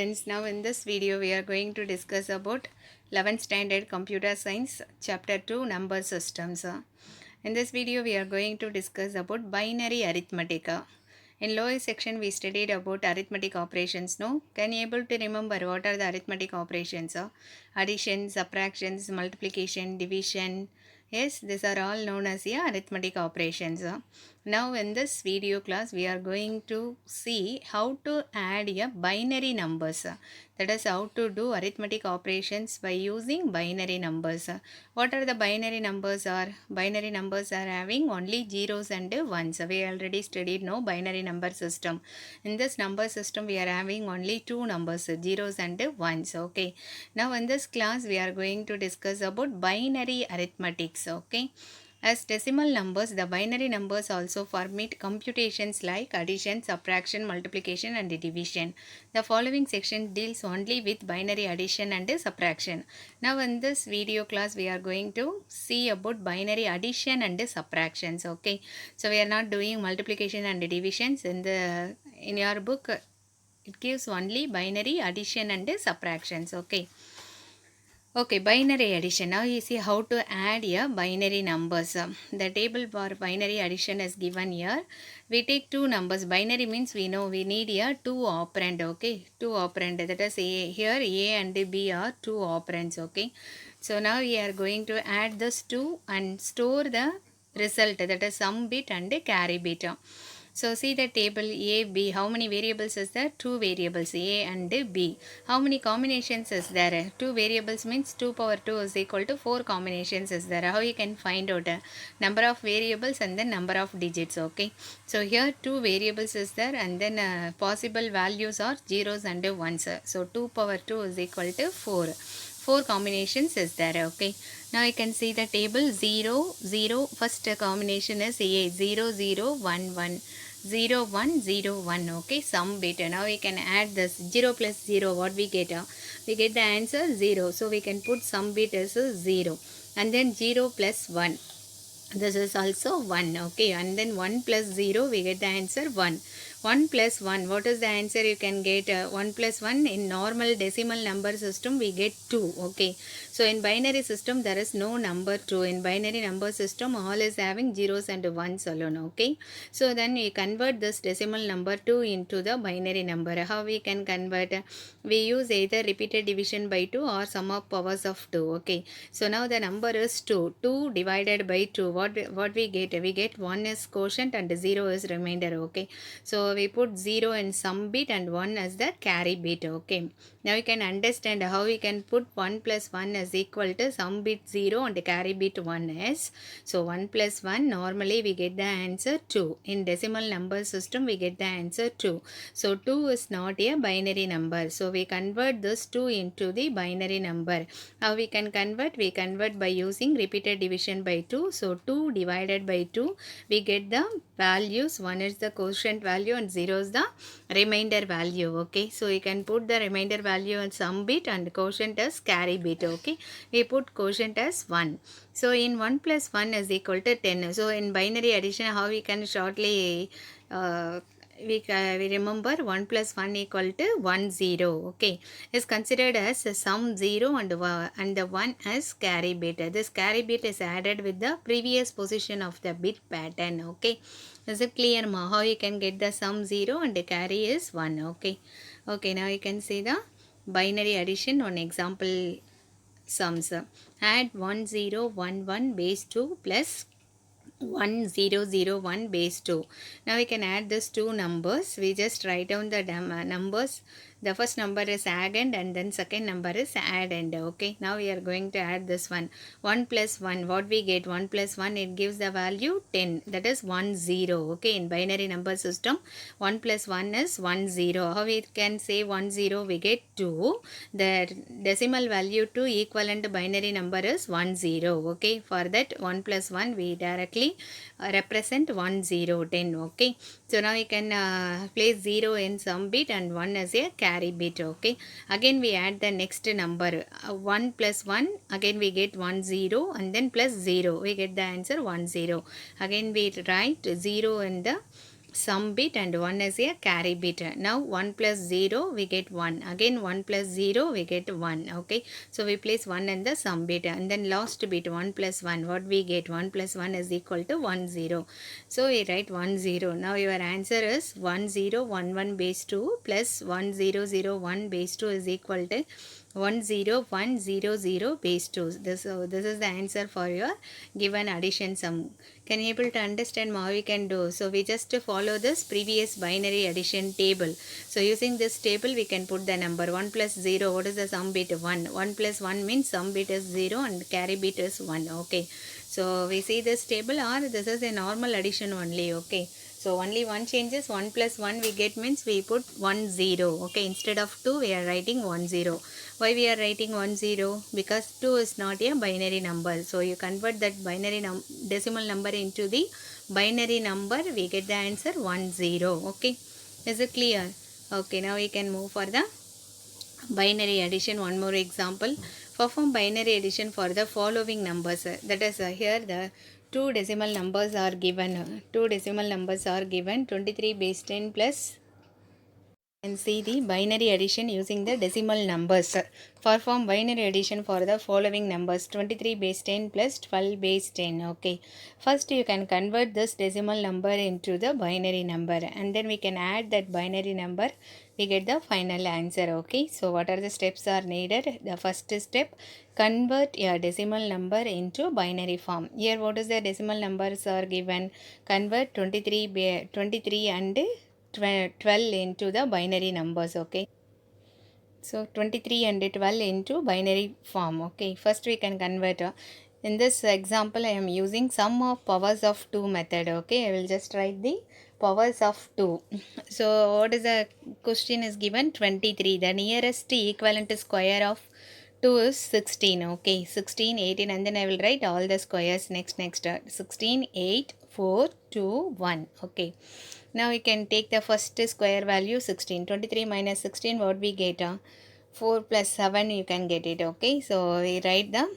students, now in this video we are going to discuss about 11th standard computer science chapter 2 number systems. In this video we are going to discuss about binary arithmetic. In lower section we studied about arithmetic operations. No, can you able to remember what are the arithmetic operations? Addition, subtractions, multiplication, division. Yes, these are all known as arithmetic operations. Now in this video class we are going to see how to add binary numbers. That is how to do arithmetic operations by using binary numbers. What are the binary numbers are? Binary numbers are having only zeros and ones. We already studied binary number system. In this number system we are having only two numbers, zeros and ones. Okay. Now in this class we are going to discuss about binary arithmetics. Okay. As decimal numbers, the binary numbers also permit computations like addition, subtraction, multiplication and division. The following section deals only with binary addition and subtraction. Now in this video class we are going to see about binary addition and subtractions. Okay. So we are not doing multiplication and divisions. In your book it gives only binary addition and subtractions. Okay. Okay, binary addition. Now you see how to add binary numbers. The table for binary addition is given here. We take two numbers. Binary means we know we need two operand. Okay, two operand. That is here A and B are two operands. Okay, so now we are going to add this two and store the result. That is sum bit and carry bit. So see the table A, B. How many variables is there? Two variables A and B. How many combinations is there? Two variables means 2 power 2 is equal to 4 combinations is there. How you can find out number of variables and then number of digits. Okay. So here two variables is there and then possible values are zeros and ones. So 2 power 2 is equal to 4. 4 combinations is there. Okay. Now you can see the table 0, 0. First combination is A, 0, 0, 1, 1. 0, 1, 0, 1. Okay, sum bit. Now we can add this 0 plus 0. What we get? We get the answer 0. So we can put sum bit as 0. And then 0 plus 1. This is also 1. Okay, and then 1 plus 0. We get the answer 1. 1 plus 1. What is the answer you can get? 1 plus 1 in normal decimal number system we get 2. Okay. So in binary system there is no number 2. In binary number system all is having zeros and ones alone. Okay. So then we convert this decimal number 2 into the binary number. How we can convert? We use either repeated division by 2 or sum of powers of 2. Okay. So now the number is 2. 2 divided by 2. What we get? We get 1 is quotient and 0 is remainder. Okay. So we put 0 in sum bit and 1 as the carry bit. Okay. Now you can understand how we can put 1 plus 1 is equal to sum bit 0 and carry bit 1 is. So 1 plus 1 normally we get the answer 2. In decimal number system we get the answer 2. So 2 is not a binary number. So we convert this 2 into the binary number. How we can convert? We convert by using repeated division by 2. So 2 divided by 2 we get the values. 1 is the quotient value and 0 is the remainder value. Okay. So you can put the remainder value in sum bit and quotient as carry bit. Okay. We put quotient as 1. So in 1 plus 1 is equal to 10. So in binary addition how we can shortly we remember 1 plus 1 equal to 1 0. Okay, is considered as sum 0 and the 1 as carry bit. This carry bit is added with the previous position of the bit pattern. Okay, is it clear ma? How you can get the sum 0 and the carry is 1. Okay. Okay, now you can see the binary addition on example sums. Add 1 0 1 1 base 2 plus 1 0 0 1 base 2. Now we can add these two numbers. We just write down the numbers. The first number is addend and then second number is addend. Okay. Now we are going to add this one. 1 plus 1. What we get? 1 plus 1 it gives the value 10. That is 1 0. Okay. In binary number system 1 plus 1 is 1 0. How we can say 1 0? We get 2. The decimal value to equivalent binary number is 1 0. Okay. For that 1 plus 1 we directly represent 1 0 10. Okay. So now we can place 0 in sum bit and 1 as a carry bit. Okay. Again we add the next number 1 plus 1. Again we get 1 0 and then plus 0. We get the answer 1 0. Again we write 0 in the sum bit and 1 is a carry bit. Now 1 plus 0 we get 1. Again 1 plus 0 we get 1. Okay. So we place 1 in the sum bit, and then last bit 1 plus 1. What we get? 1 plus 1 is equal to 1 0. So we write 1 0. Now your answer is 1 0 1 1 base 2 plus 1 0 0 1 base 2 is equal to 1 0 1 0 0 base 2. This is the answer for your given addition sum. Can you able to understand how we can do? So we just follow this previous binary addition table. So using this table we can put the number 1 plus 0. What is the sum bit? 1. 1 plus 1 means sum bit is 0 and carry bit is 1. Okay. So we see this table, or this is a normal addition only. Okay. So only one changes. 1 plus 1 we get means we put 1 0. Okay. Instead of 2 we are writing 1 0. Why we are writing 1 0? Because 2 is not a binary number. So you convert that binary decimal number into the binary number, we get the answer 1 0. Okay. Is it clear? Okay. Now we can move for the binary addition. One more example. Perform binary addition for the following numbers. That is here the two decimal numbers are given. Two decimal numbers are given. 23 base 10 plus, and see the binary addition using the decimal numbers. Perform binary addition for the following numbers: 23 base 10 plus 12 base 10. Okay. First you can convert this decimal number into the binary number, and then we can add that binary number. We get the final answer. Okay. So what are the steps are needed? The first step, convert your decimal number into binary form. Here what is the decimal numbers are given? Convert 23 and 12 into the binary numbers. Okay. So 23 and 12 into binary form. Okay. First we can convert. In this example I am using sum of powers of 2 method. Okay. I will just write the powers of 2. So what is the question is given? 23. The nearest equivalent square of 2 is 16. Okay. 16, 18, and then I will write all the squares next. 16, 8, 4, 2, 1. Okay. Now we can take the first square value 16. 23 minus 16, what we get? 4 plus 7 you can get it. Okay. So we write the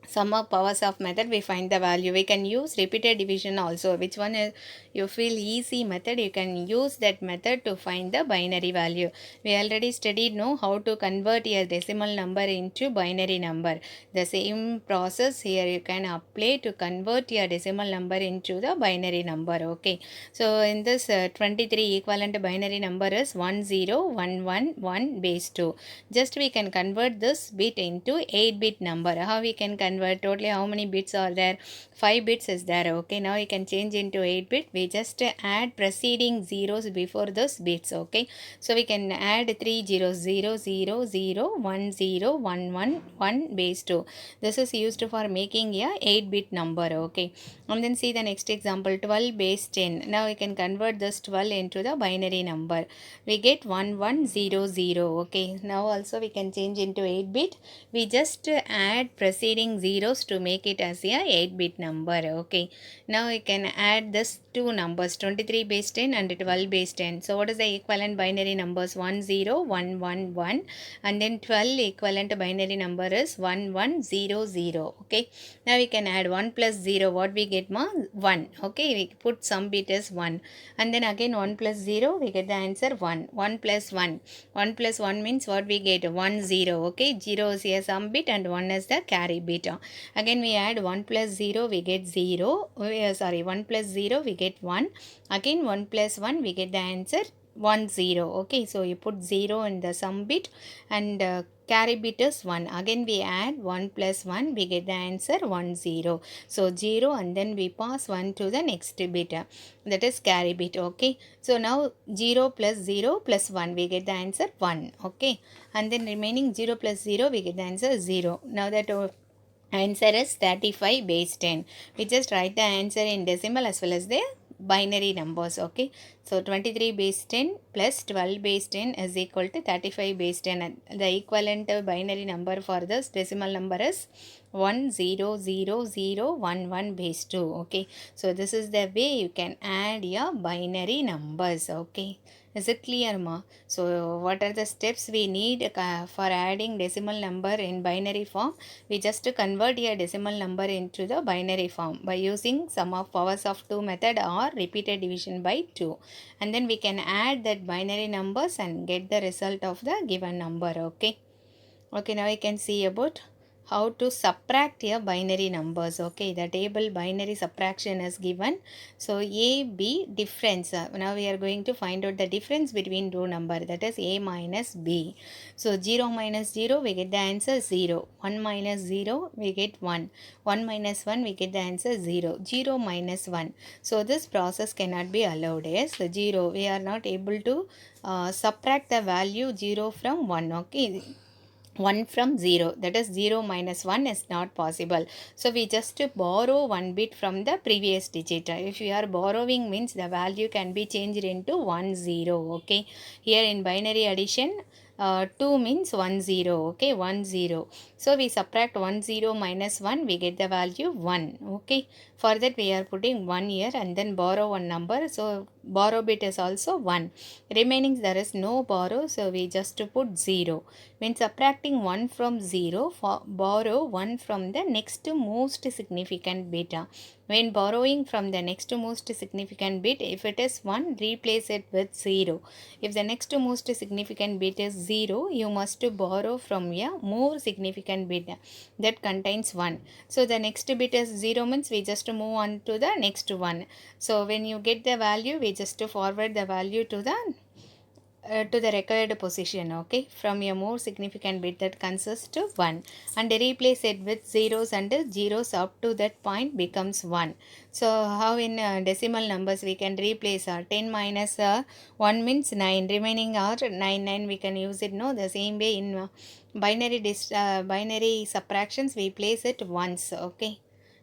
sum of powers of method, we find the value. We can use repeated division also. Which one is you feel easy method, you can use that method to find the binary value. We already studied how to convert a decimal number into binary number. The same process here you can apply to convert your decimal number into the binary number. Okay. So in this 23 equivalent binary number is 10111 base 2. Just we can convert this bit into 8-bit number. How we can convert? Totally how many bits are there? 5 bits is there. Okay. Now you can change into 8-bit. We just add preceding zeros before those bits. Okay. So we can add 3 zeros, 0 0 0 1 0 1 1 1 base 2. This is used for making a 8-bit number. Okay. And then see the next example, 12 base 10. Now we can convert this 12 into the binary number. We get 1100. Okay. Now also we can change into 8-bit. We just add preceding zeros to make it as a 8-bit number. Okay. Now we can add this two numbers, 23 base 10 and 12 base 10. So what is the equivalent binary numbers? 10111, and then 12 equivalent binary number is 1100. Okay. Now we can add 1 plus 0. What we get? 1. Okay. We put some bit as 1, and then again 1 plus 0 we get the answer 1. 1 plus 1. 1 plus 1 means what we get? 1 0. Okay. 0 is a sum bit and 1 is the carry bit. Again we add 1 plus 0 we get 0. 1 plus 0 we get 1. Again 1 plus 1 we get the answer 1 0. Okay. So you put 0 in the sum bit, and carry bit is 1. Again we add 1 plus 1 we get the answer 1 0. So 0, and then we pass 1 to the next bit, that is carry bit. Okay. So now 0 plus 0 plus 1 we get the answer 1. Okay. And then remaining 0 plus 0 we get the answer 0. Now that answer is 35 base 10. We just write the answer in decimal as well as the binary numbers. Okay. So 23 base 10 plus 12 base 10 is equal to 35 base 10. And the equivalent binary number for this decimal number is 10011 base 2. Okay. So this is the way you can add your binary numbers. Okay. Is it clear, ma? So what are the steps we need for adding decimal number in binary form? We just convert a decimal number into the binary form by using sum of powers of 2 method or repeated division by 2, and then we can add that binary numbers and get the result of the given number. Okay, now you can see about how to subtract a binary numbers. Okay, the table binary subtraction is given. So a b difference, now we are going to find out the difference between two number, that is a minus b. So 0 minus 0 we get the answer 0, 1 minus 0 we get 1, 1 minus 1 we get the answer 0, 0 minus 1. So this process cannot be allowed. Yes, the 0 we are not able to subtract the value 0 from 1. Okay, 1 from 0, that is 0 minus 1 is not possible. So we just borrow one bit from the previous digit. If you are borrowing means the value can be changed into 1 0. Okay, here in binary addition 2 means 1 0. Okay, 1 0. So we subtract 1 0 minus 1, we get the value 1. Okay, for that we are putting 1 here and then borrow one number. So borrow bit is also 1. Remaining there is no borrow, so we just put 0. When subtracting 1 from 0, borrow 1 from the next most significant bit. When borrowing from the next most significant bit, if it is 1, replace it with 0. If the next most significant bit is 0, you must borrow from a more significant bit that contains 1. So the next bit is 0 means we just move on to the next one. So when you get the value, we just forward the value to the required position. Okay, from a more significant bit that consists to 1, and replace it with zeros, and zeros up to that point becomes 1. So how in decimal numbers we can replace 10 minus 1 means 9, remaining are 9 we can use it. No, the same way in binary subtractions we place it once. Okay,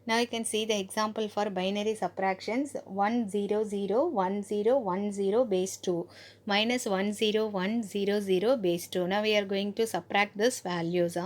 now you can see the example for binary subtractions. 1 0 0 1 0 1 0 base 2 minus 1 0 1 0 0 base 2. Now we are going to subtract this values.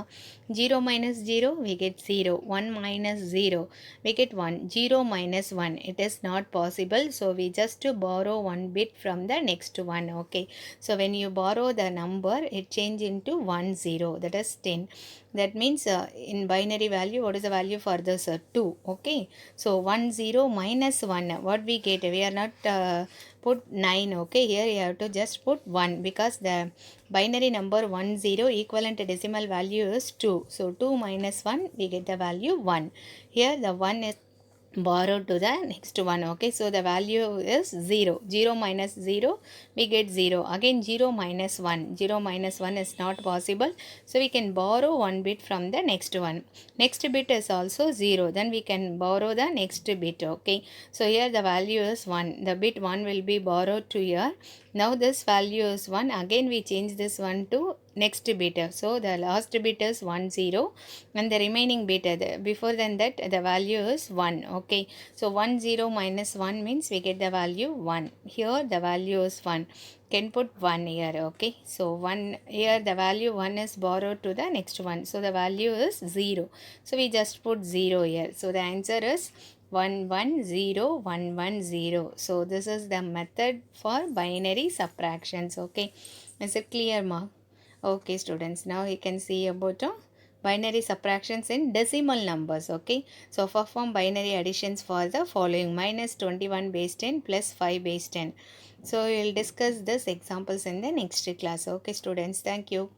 0 minus 0 we get 0, 1 minus 0 we get 1, 0 minus 1 it is not possible. So we just borrow one bit from the next one. Okay, so when you borrow the number, it change into 1 0, that is 10. That means in binary value, what is the value for this? 2. Okay, so 1 0 minus 1, what we get? We are not put 9. Okay, here you have to just put 1, because the binary number 1 0 equivalent decimal value is 2. So 2 minus 1 we get the value 1. Here the 1 is borrowed to the next one. Okay, so the value is 0, 0 minus 0 we get 0, again 0 minus 1, 0 minus 1 is not possible. So we can borrow one bit from the next one. Next bit is also 0, then we can borrow the next bit. Okay, so here the value is 1, the bit 1 will be borrowed to here. Now this value is 1, again we change this one to next bit. So the last bit is 1 0, and the remaining bit before than that the value is 1. Okay, so 1 0 minus 1 means we get the value 1. Here the value is 1, can put 1 here. Okay, so 1 here, the value 1 is borrowed to the next one, so the value is 0. So we just put 0 here. So the answer is 1 1 0 1 1 0. So this is the method for binary subtractions. Okay, is it clear, ma? Okay, students, now you can see about binary subtractions in decimal numbers. Okay, so perform binary additions for the following: minus 21 base 10 plus 5 base 10. So we will discuss this examples in the next class. Okay, students, thank you.